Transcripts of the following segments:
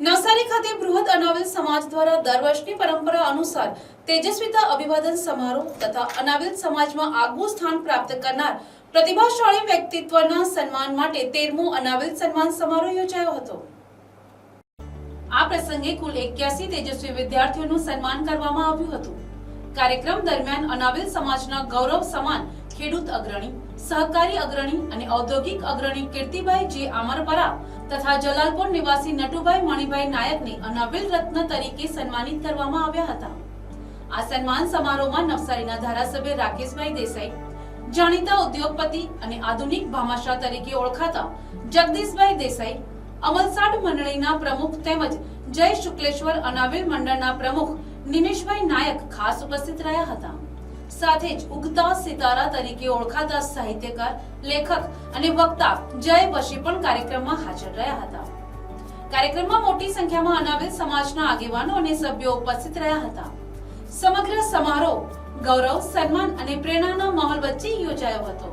નવસારી ખાતે બૃહદ અનાવિલ સમાજ દ્વારા દર વર્ષની પરંપરા અનુસાર તેજસ્વીતા અભિવાદન સમારોહ તથા અનાવિલ સમાજમાં આગવું સ્થાન પ્રાપ્ત કરનાર પ્રતિભાશાળી વ્યક્તિત્વના સન્માન માટે 13મો અનાવિલ સન્માન સમારોહ યોજાયો હતો। આ પ્રસંગે કુલ 81 તેજસ્વી વિદ્યાર્થીઓનું સન્માન કરવામાં આવ્યું હતું। કાર્યક્રમ દરમિયાન અનાવિલ સમાજના ગૌરવ સમાન ખેડૂત અગ્રણી, સહકારી અગ્રણી અને ઔદ્યોગિક અગ્રણી કીર્તિભાઈ જે આમરપરા તથા જલાલપુર નિવાસી નટુભાઈ મણિભાઈ નાયકને અનાવિલ રત્ન તરીકે સન્માનિત કરવામાં આવ્યા હતા। આ સન્માન સમારોહમાં નવસારીના ધારાસભ્ય રાકેશભાઈ દેસાઈ, જાણીતા ઉદ્યોગપતિ અને આધુનિક ભામાશાહ તરીકે ઓળખાતા જગદીશભાઈ દેસાઈ, અમલસાડ મંડળીના પ્રમુખ તેમજ જય શુક્લેશ્વર અનાવિલ મંડળના પ્રમુખ નિમેશભાઈ નાયક ખાસ ઉપસ્થિત રહ્યા હતા। સાથે જ ઉગતા સિતારા તરીકે ઓળખાતા સાહિત્યકાર, લેખક અને વક્તા જય વશી પણ કાર્યક્રમમાં હાજર રહ્યા હતા। કાર્યક્રમમાં મોટી સંખ્યામાં અનાવિલ સમાજના આગેવાનો અને સભ્યો ઉપસ્થિત રહ્યા હતા। સમગ્ર સમારોહ ગૌરવ, સન્માન અને પ્રેરણાના માહોલ વચ્ચે યોજાયો હતો।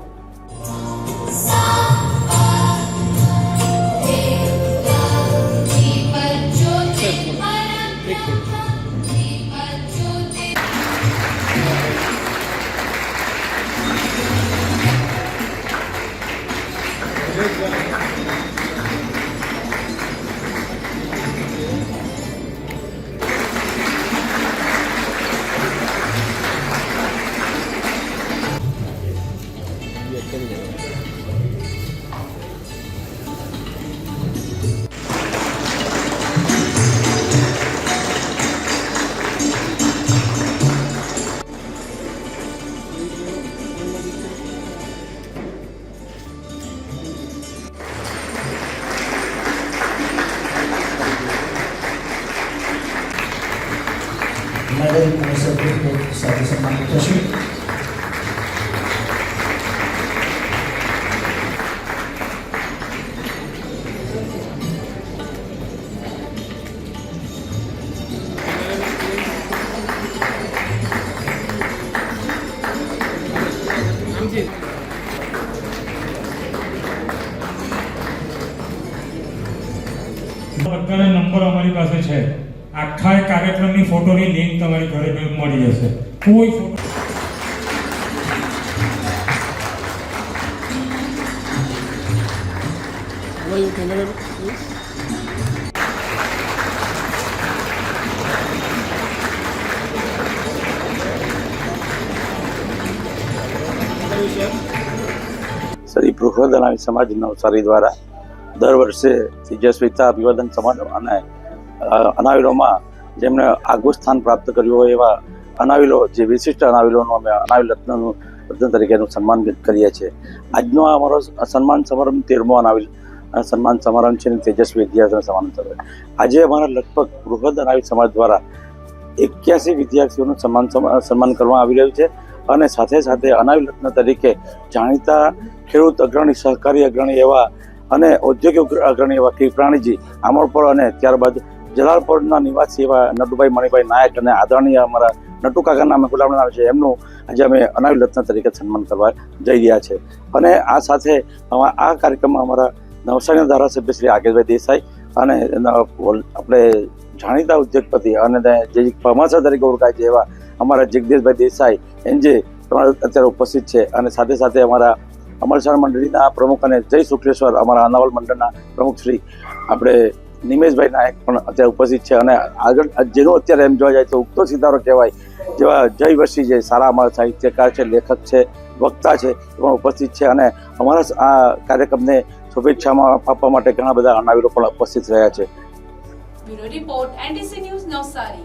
મેડલ અને સર્ટિફિકેટ સાથે સન્માનિત થશે। બધાના નંબર અમારી પાસે છે। આખા કાર્યક્રમની ફોટોની લિંક તમારી ઘરે મળી જશે। કોઈ ફોટો શ્રી બૃહદ અનાવિલ સમાજ નવસારી દ્વારા દર વર્ષે તેજસ્વીતા અભિવાદન સમારોહ અને અનાવિલોમાં જેમણે આગવું સ્થાન પ્રાપ્ત કર્યું હોય એવા અનાવિલો, જે વિશિષ્ટ અનાવિલોનું અમે અનાવિલ રત્ન તરીકેનું સન્માન કરીએ છીએ। આજનો અમારો સન્માન સમારંભ 13મો અનાવિલ સન્માન સમારંભ છે, તેજસ્વી વિદ્યાર્થીઓને સન્માન થયો। આજે અમારા લગભગ બૃહદ અનાવિલ સમાજ દ્વારા 81 વિદ્યાર્થીઓનું સન્માન કરવામાં આવી રહ્યું છે અને સાથે સાથે અનાવિલ રત્ન તરીકે જાણીતા ખેડૂત અગ્રણી, સહકારી અગ્રણી એવા અને ઔદ્યોગિક અગ્રણી એવા કીર્તિભાઈ આમરપર અને ત્યારબાદ જલાલપુરના નિવાસી એવા નટુભાઈ મણિભાઈ નાયક અને આદરણીય અમારા નટુ કાકાના અમે ગુલામના નામ છે, એમનું આજે અમે અનાવિલ રત્ન તરીકે સન્માન કરવા જઈ રહ્યા છે। અને આ સાથે આ કાર્યક્રમમાં અમારા નવસારીના ધારાસભ્ય શ્રી રાકેશભાઈ દેસાઈ અને આપણે જાણીતા ઉદ્યોગપતિ અને જે ભામાશાહ તરીકે ઓળખાય છે એવા અમારા જગદીશભાઈ દેસાઈ જે અત્યારે ઉપસ્થિત છે અને સાથે સાથે અમારા અમલસાડ મંડળીના પ્રમુખ અને જય શુક્લેશ્વર અમારા અનાવલ મંડળના પ્રમુખ શ્રી આપણે નિમેશભાઈ નાયક પણ અત્યારે ઉપસ્થિત છે। અને આગળ જેનો અત્યારે એમ જોવા જાય તો ઉગતો સિતારો કહેવાય જેવા જય વશી છે, સારા અમારા સાહિત્યકાર છે, લેખક છે, વક્તા છે, એ પણ ઉપસ્થિત છે અને અમારા આ કાર્યક્રમને શુભેચ્છામાં આપવા માટે ઘણા બધા અનાવિલો પણ ઉપસ્થિત રહ્યા છે। Bureau report, NTC news, Navsari.